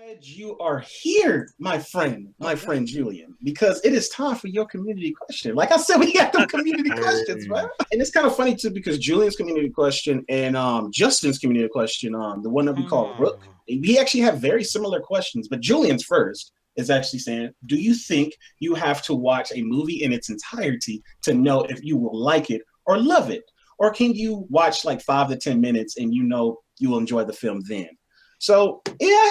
Glad you are here, my friend Julian, because it is time for your community question. Like I said, we got them community questions, man. And it's kind of funny too because Julian's community question and Justin's community question, the one that we call Rook, we actually have very similar questions. But Julian's first is actually saying, do you think you have to watch a movie in its entirety to know if you will like it or love it? Or can you watch like 5 to 10 minutes and you know you will enjoy the film then? So yeah,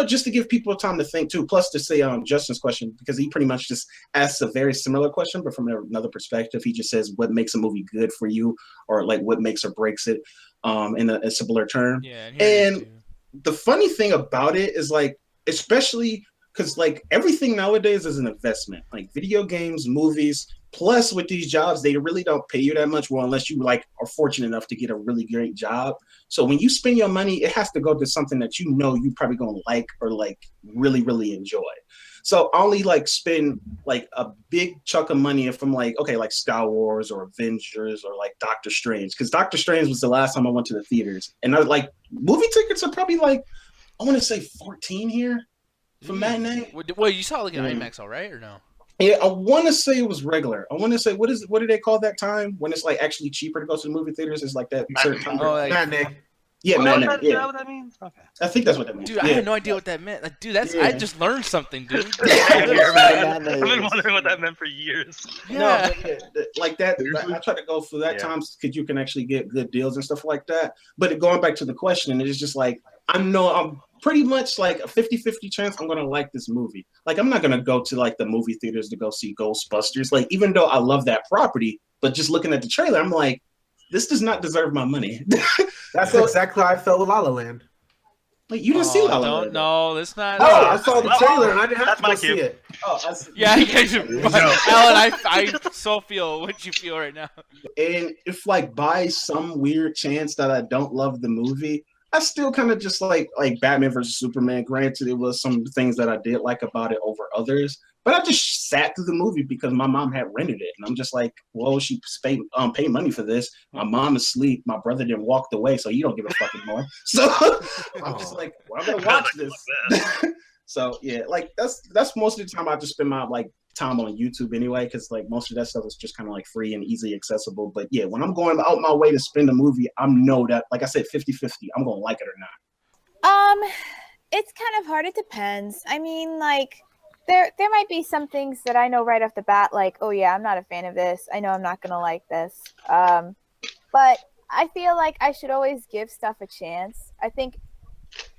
just to give people time to think too. Plus, to say Justin's question, because he pretty much just asks a very similar question, but from another perspective. He just says what makes a movie good for you, or like what makes or breaks it, in a similar term. Yeah, and the funny thing about it is like, especially because like everything nowadays is an investment, like video games, movies. Plus, with these jobs, they really don't pay you that much, well, unless you like are fortunate enough to get a really great job. So when you spend your money, it has to go to something that you know you probably gonna like or like really, really enjoy. So I only like spend like a big chunk of money if I'm like, okay, like Star Wars or Avengers or like Doctor Strange, because Doctor Strange was the last time I went to the theaters, and I was like, movie tickets are probably like, I want to say 14 here for matinee. Well, you saw it like in IMAX, all right, or no? Yeah, I want to say it was regular. I want to say, what do they call that time when it's like actually cheaper to go to the movie theaters? It's like that certain time. Oh, like, matinee. Yeah, matinee. Is that what that means? Okay. I think that's what that means. Dude, I had no idea what that meant. Like, dude, I just learned something, dude. I've been wondering what that meant for years. Yeah. No, like that. I try to go for that times because you can actually get good deals and stuff like that. But going back to the question, it's just like, I'm pretty much like a 50-50 chance I'm going to like this movie. Like, I'm not going to go to like the movie theaters to go see Ghostbusters. Like, even though I love that property, but just looking at the trailer, I'm like, this does not deserve my money. That's exactly how I felt with La La Land. Like, you didn't see La La Land. No, that's not. No, I saw the trailer and I didn't have to go see it. Yeah, Alan, I so feel what you feel right now. And if like by some weird chance that I don't love the movie, I still kind of just like Batman versus Superman. Granted, it was some things that I did like about it over others, but I just sat through the movie because my mom had rented it, and I'm just like, well, she paid money for this. My mom is asleep. My brother then walked away, so you don't give a fuck anymore. So I'm just like, well, I'm gonna watch this. So yeah, like that's most of the time I just spend my like time on YouTube anyway, because like most of that stuff is just kind of like free and easily accessible. But yeah, when I'm going out my way to spend a movie, I know that, like I said, 50-50, I'm gonna like it or not. It's kind of hard. It depends. I mean, like there might be some things that I know right off the bat, like, oh yeah, I'm not a fan of this. I know I'm not gonna like this. But I feel like I should always give stuff a chance. I think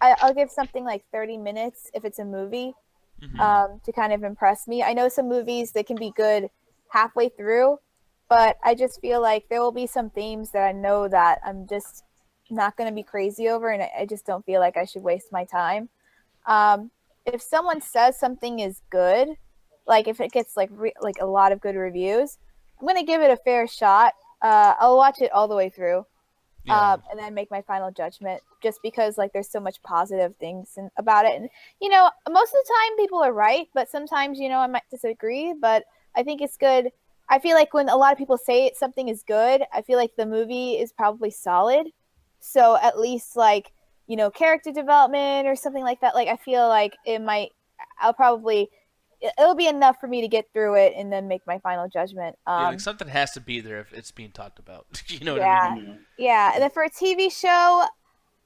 I'll give something like 30 minutes if it's a movie. To kind of impress me. I know some movies that can be good halfway through, but I just feel like there will be some themes that I know that I'm just not going to be crazy over, and I just don't feel like I should waste my time. If someone says something is good, like if it gets like a lot of good reviews, I'm going to give it a fair shot. I'll watch it all the way through. And then make my final judgment, just because like there's so much positive things about it. And most of the time people are right, but sometimes I might disagree, but I think it's good. I feel like when a lot of people say something is good, I feel like the movie is probably solid. So at least like character development or something like that, like I feel like it'll be enough for me to get through it and then make my final judgment. Like something has to be there if it's being talked about. You know what I mean? Yeah. And then for a TV show,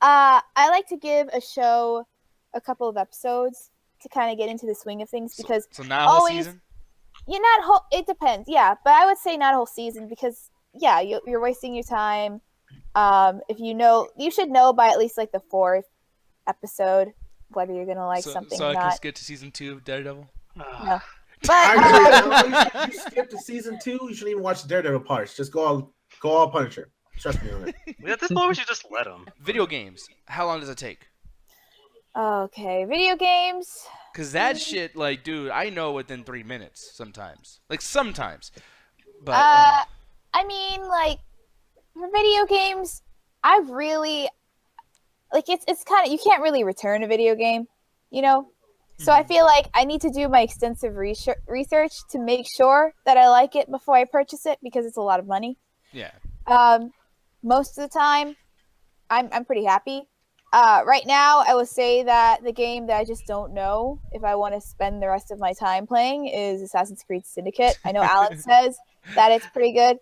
I like to give a show a couple of episodes to kind of get into the swing of things, because so not a whole season? It depends. Yeah, but I would say not a whole season, because you're wasting your time. If you should know by at least like the 4th episode whether you're gonna like something or not. So I can get to season 2 of Daredevil? No. But I agree. You skip to season 2. You shouldn't even watch Daredevil parts. Just go all Punisher. Trust me on it. At this point, we should just let them. Video games. How long does it take? Okay, video games. Cause that shit, like, dude, I know within 3 minutes sometimes. Like sometimes, but. I mean, like, for video games, I really like it's kind of, you can't really return a video game, So I feel like I need to do my extensive research to make sure that I like it before I purchase it, because it's a lot of money. Yeah. Most of the time, I'm pretty happy. Right now, I will say that the game that I just don't know if I want to spend the rest of my time playing is Assassin's Creed Syndicate. I know Alan says that it's pretty good,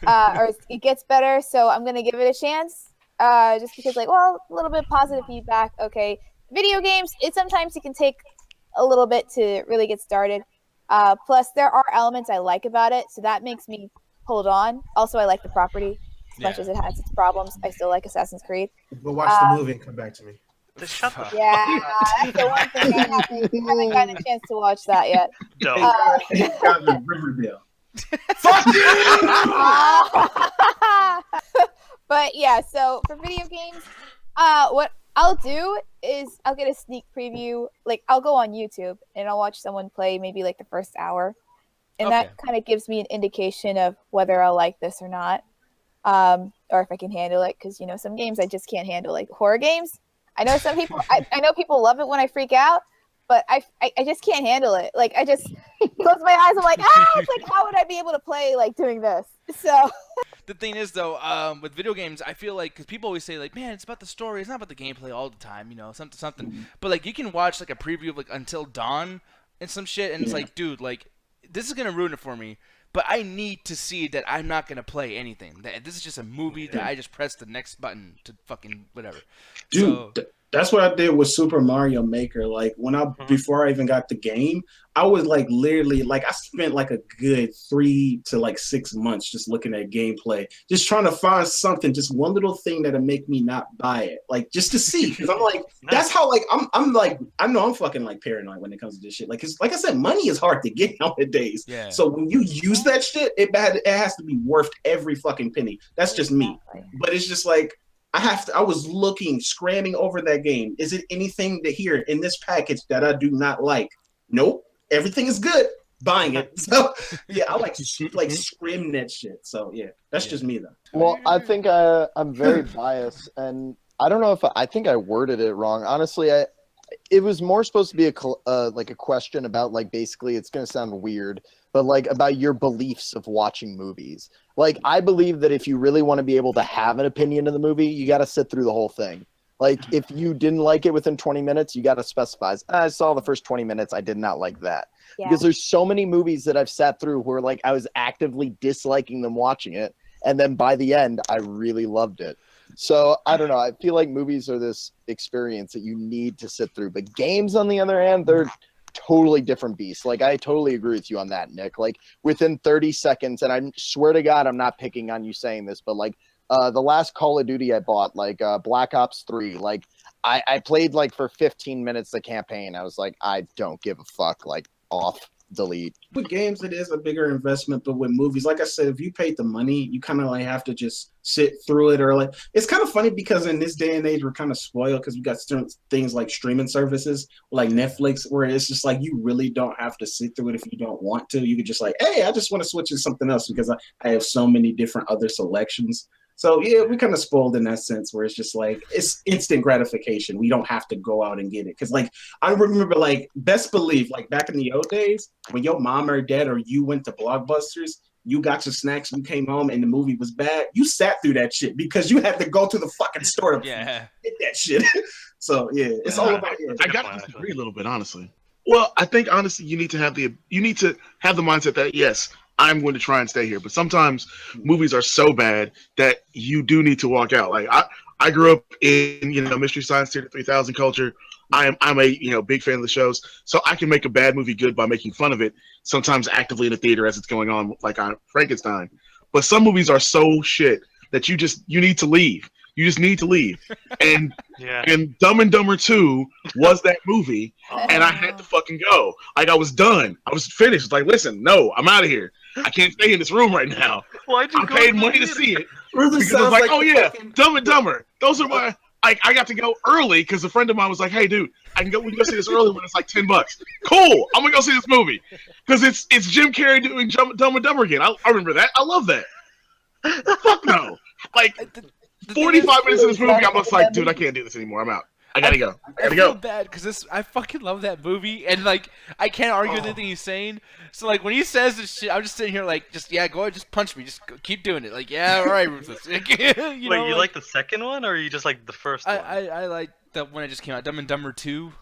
or it gets better, so I'm gonna give it a chance. Just because, like, well, a little bit positive feedback. Okay, video games, sometimes it can take a little bit to really get started. Plus, there are elements I like about it, so that makes me hold on. Also, I like the property. As much as it has its problems, I still like Assassin's Creed. Go watch the movie and come back to me. Just shut the Yeah, that's the one thing I haven't gotten a chance to watch that yet. Dope. Got the Riverdale. Fuck you! But yeah, so for video games, what I'll do is I'll get a sneak preview. Like, I'll go on YouTube and I'll watch someone play maybe like the first hour, and that kind of gives me an indication of whether I'll like this or not, or if I can handle it. Because some games I just can't handle, like horror games. I know some people. I know people love it when I freak out, but I just can't handle it. Like, I just close my eyes. I'm like, it's like, how would I be able to play like doing this? So. The thing is, though, with video games, I feel like, because people always say, like, man, it's about the story, it's not about the gameplay all the time, something. But, like, you can watch, like, a preview of, like, Until Dawn and some shit, and it's like, dude, like, this is going to ruin it for me, but I need to see that I'm not going to play anything. That this is just a movie that I just press the next button to fucking whatever. Dude, that's what I did with Super Mario Maker. Like, before I even got the game, I was like literally like I spent like a good 3 to 6 months just looking at gameplay, just trying to find something, just one little thing that'll make me not buy it, like just to see. Because I'm like, that's how like I'm like, I know I'm fucking like paranoid when it comes to this shit. Like, 'cause like I said, money is hard to get nowadays. Yeah. So when you use that shit, it has to be worth every fucking penny. That's just me. But it's just like, I was looking, scramming over that game. Is it anything to here in this package that I do not like? Nope. Everything is good. Buying it. So yeah, I like scrim that shit. So yeah, that's just me though. Well, I think I'm very biased, and I don't know if I think I worded it wrong. Honestly, it was more supposed to be like a question about, like, basically, it's going to sound weird, but like about your beliefs of watching movies. Like, I believe that if you really want to be able to have an opinion of the movie, you got to sit through the whole thing. Like, if you didn't like it within 20 minutes, you got to specify, I saw the first 20 minutes, I did not like that. Yeah. Because there's so many movies that I've sat through where, like, I was actively disliking them watching it, and then by the end, I really loved it. So, I don't know. I feel like movies are this experience that you need to sit through. But games, on the other hand, they're totally different beasts. Like, I totally agree with you on that, Nick. Like, within 30 seconds, and I swear to God, I'm not picking on you saying this, but, like, the last Call of Duty I bought, like Black Ops 3, like, I played, like, for 15 minutes the campaign. I was like, I don't give a fuck. Like, off. Delete. With games, it is a bigger investment, but with movies, like I said, if you paid the money, you kind of like have to just sit through it. Or like, it's kind of funny because in this day and age, we're kind of spoiled because we got certain things like streaming services like Netflix, where it's just like you really don't have to sit through it if you don't want to. You could just like, hey, I just want to switch to something else because I have so many different other selections. So yeah, we kind of spoiled in that sense where it's just like, it's instant gratification. We don't have to go out and get it. Cause like, I remember like, best believe, like back in the old days when your mom or dad or you went to Blockbusters, you got your snacks, you came home and the movie was bad. You sat through that shit because you had to go to the fucking store to get that shit. So yeah, it's all about it. I got to disagree a little bit, honestly. Well, I think honestly, you need to have the mindset that yes, I'm going to try and stay here. But sometimes movies are so bad that you do need to walk out. Like I grew up in, Mystery Science Theater 3000 culture. I'm a big fan of the shows. So I can make a bad movie good by making fun of it, sometimes actively in the theater as it's going on, like on Frankenstein. But some movies are so shit that you need to leave. You just need to leave. And and Dumb and Dumber 2 was that movie, and I had to fucking go. Like, I was done. I was finished. It's like, listen, no, I'm out of here. I can't stay in this room right now. Why'd you I paid money to see it. Because I was like, oh yeah, Dumb and Dumber. Those are my. I got to go early because a friend of mine was like, hey dude, we can go see this early when it's like $10. Cool, I'm gonna go see this movie because it's Jim Carrey doing Dumb and Dumber again. I remember that. I love that. Fuck no. Like 45 minutes of this movie, I'm just like, dude, I can't do this anymore. I'm out. I gotta go. I I gotta feel go. bad because I fucking love that movie, and like I can't argue with anything he's saying. So like when he says this shit, I'm just sitting here like, just go ahead, just punch me, just keep doing it. Like yeah, all right, Ruthless. You know, Wait, you like the second one, or you just like the first one? I like the when it just came out, Dumb and Dumber 2.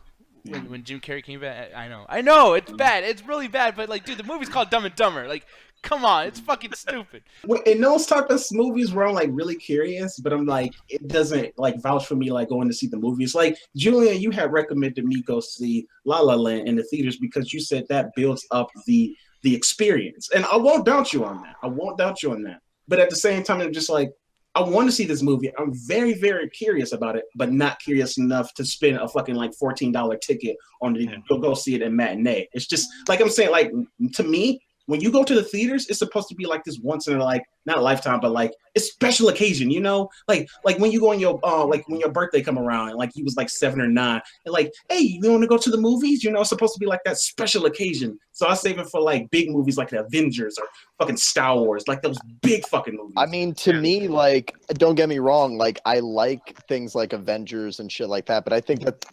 When Jim Carrey came back, I know, it's bad, it's really bad, but like, dude, the movie's called Dumb and Dumber. Like, come on, it's fucking stupid. In those type of movies where I'm like really curious, but I'm like, it doesn't like vouch for me like going to see the movies. Like Julian, you had recommended me go see La La Land in the theaters because you said that builds up the experience, and I won't doubt you on that. But at the same time, I'm just like, I want to see this movie. I'm very, very curious about it, but not curious enough to spend a fucking like $14 ticket on the go see it in matinee. It's just like I'm saying, like to me, when you go to the theaters, it's supposed to be like this once in a like not a lifetime, but like a special occasion, you know? Like when you go on your like when your birthday come around and like you was like 7 or 9, and like, hey, you want to go to the movies? You know, it's supposed to be like that special occasion. So I save it for like big movies like the Avengers or fucking Star Wars, like those big fucking movies. I mean, to me, like, don't get me wrong, like I like things like Avengers and shit like that, but I think that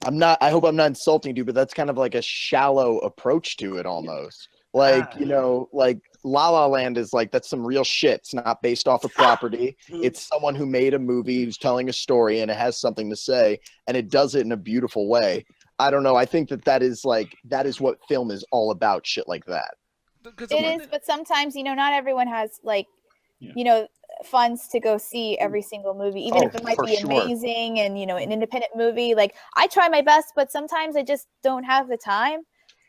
I hope I'm not insulting you, but that's kind of like a shallow approach to it almost. Like, you know, like La La Land is like, that's some real shit. It's not based off a property. It's someone who made a movie who's telling a story and it has something to say, and it does it in a beautiful way. I don't know. I think that is what film is all about, shit like that. It is, but sometimes, you know, not everyone has like, you know, funds to go see every single movie, even if it might be amazing and, you know, an independent movie. Like I try my best, but sometimes I just don't have the time.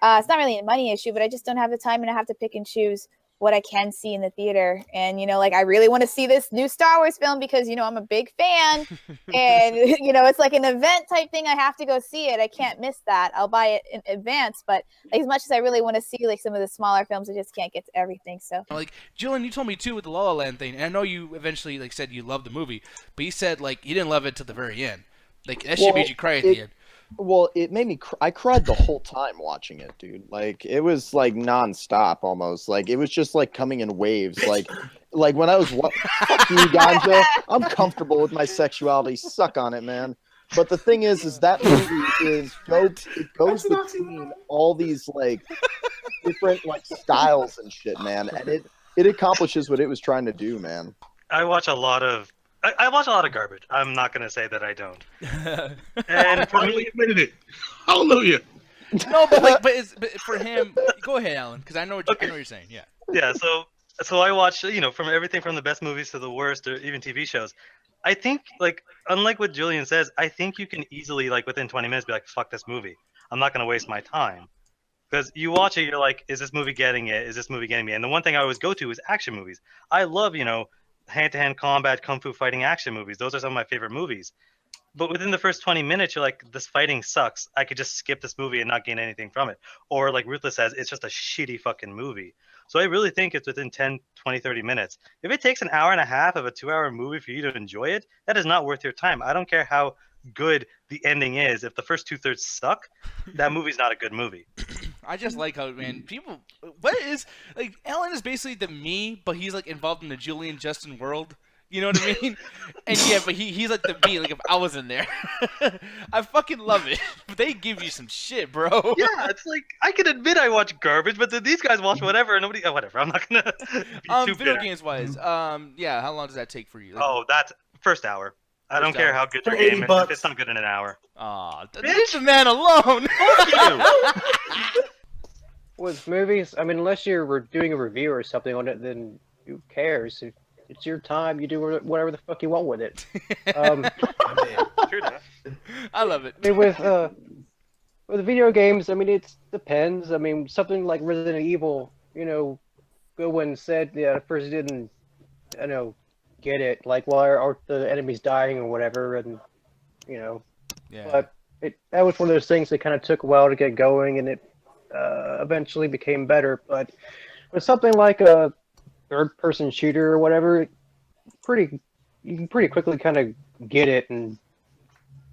It's not really a money issue, but I just don't have the time, and I have to pick and choose what I can see in the theater. And, you know, like I really want to see this new Star Wars film because, you know, I'm a big fan and, you know, it's like an event type thing. I have to go see it. I can't miss that. I'll buy it in advance. But like, as much as I really want to see like some of the smaller films, I just can't get to everything. So like Julian, you told me too with the La La Land thing, and I know you eventually like said you loved the movie, but you said like you didn't love it till the very end. Like that shit made you cry at the end. Well, it made me I cried the whole time watching it, dude. Like it was like nonstop almost. Like it was just like coming in waves. Like when I was fuck you, Gonzo. I'm comfortable with my sexuality. Suck on it, man. But the thing is that movie is it goes between all these like different like styles and shit, man. And it accomplishes what it was trying to do, man. I watch a lot of garbage. I'm not gonna say that I don't. And for me, admitted it. Hallelujah. No, but for him, go ahead, Alan, because I know what you're saying. Yeah. Yeah. So I watch, you know, from everything from the best movies to the worst, or even TV shows. I think, like, unlike what Julian says, I think you can easily, like, within 20 minutes, be like, fuck this movie. I'm not gonna waste my time. Because you watch it, you're like, is this movie getting it? Is this movie getting me? And the one thing I always go to is action movies. I love, you know, hand-to-hand combat, kung fu fighting action movies. Those are some of my favorite movies. But within the first 20 minutes, you're like, this fighting sucks. I could just skip this movie and not gain anything from it. Or like Ruthless says, it's just a shitty fucking movie. So I really think it's within 10, 20, 30 minutes. If it takes an hour and a half of a 2-hour movie for you to enjoy it, that is not worth your time. I don't care how good the ending is. If the first 2/3 suck, that movie's not a good movie. I just like how, man, people, what is, like, Alan is basically the me, but he's, like, involved in the Julian Justin world. You know what I mean? And yeah, but he's like the me, like if I was in there. I fucking love it. But they give you some shit, bro. Yeah, it's like, I can admit I watch garbage, but then these guys watch whatever, and nobody, whatever, I'm not gonna be too video bitter. games wise, yeah, how long does that take for you? Like, Oh, that's first hour. I don't care how good your For game is, $80. if it's not good in an hour. aw, leave the man alone. With movies, I mean, unless you're doing a review or something on it, then who cares? It's your time. You do whatever the fuck you want with it. True enough. I love it. I mean, with video games, I mean, it depends. I mean, something like Resident Evil, you know, Goodwin said, yeah, at first didn't, I know, get it. Like, why are the enemies dying or whatever, and, you know. Yeah. But that was one of those things that kind of took a while to get going, and it eventually became better. But with something like a third-person shooter or whatever, you can pretty quickly kind of get it and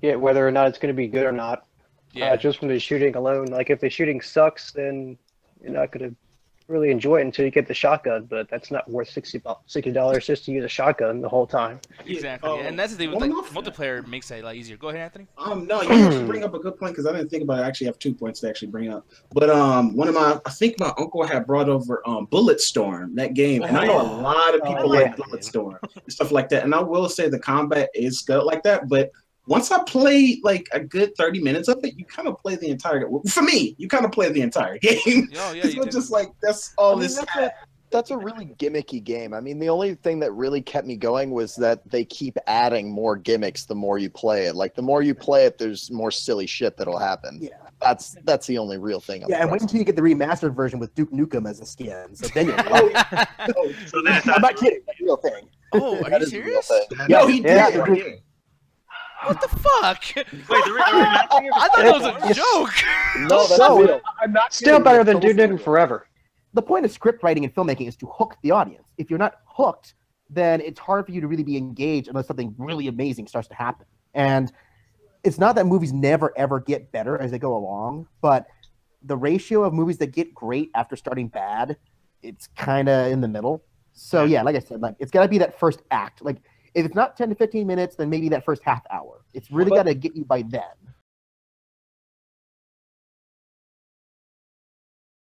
get whether or not it's going to be good or not. Yeah. Just from the shooting alone. Like if the shooting sucks, then you're not going to really enjoy it until you get the shotgun, but that's not worth $60 just to use a shotgun the whole time. Exactly, and that's the thing with like multiplayer makes it a lot easier. Go ahead, Anthony. No, you actually bring up a good point because I didn't think about it. I actually have 2 points to actually bring up. But I think my uncle had brought over BulletStorm, that game, and I know a lot of people like BulletStorm and stuff like that. And I will say the combat is good like that, but once I play like a good 30 minutes of it, you kind of play the entire. For me, you kind of play the entire game. Oh, yeah, it's just like that's all this. That's a really gimmicky game. I mean, the only thing that really kept me going was that they keep adding more gimmicks the more you play it. Like the more you play it, there's more silly shit that'll happen. Yeah. That's the only real thing. Yeah, and wait until you get the remastered version with Duke Nukem as a skin. So then you're So then it's I'm not kidding. That's a real thing. Oh, are you serious? No, he Yeah. did. What the fuck? wait, the remastering I thought it was a joke. No, that's So, real. I'm not Still kidding. better than It's Duke Nukem Forever. The point of script writing and filmmaking is to hook the audience. If you're not hooked, then it's hard for you to really be engaged unless something really amazing starts to happen. And it's not that movies never ever get better as they go along, but the ratio of movies that get great after starting bad, it's kind of in the middle. So yeah, like I said, like it's got to be that first act. Like if it's not 10 to 15 minutes, then maybe that first half hour. It's really got to get you by then.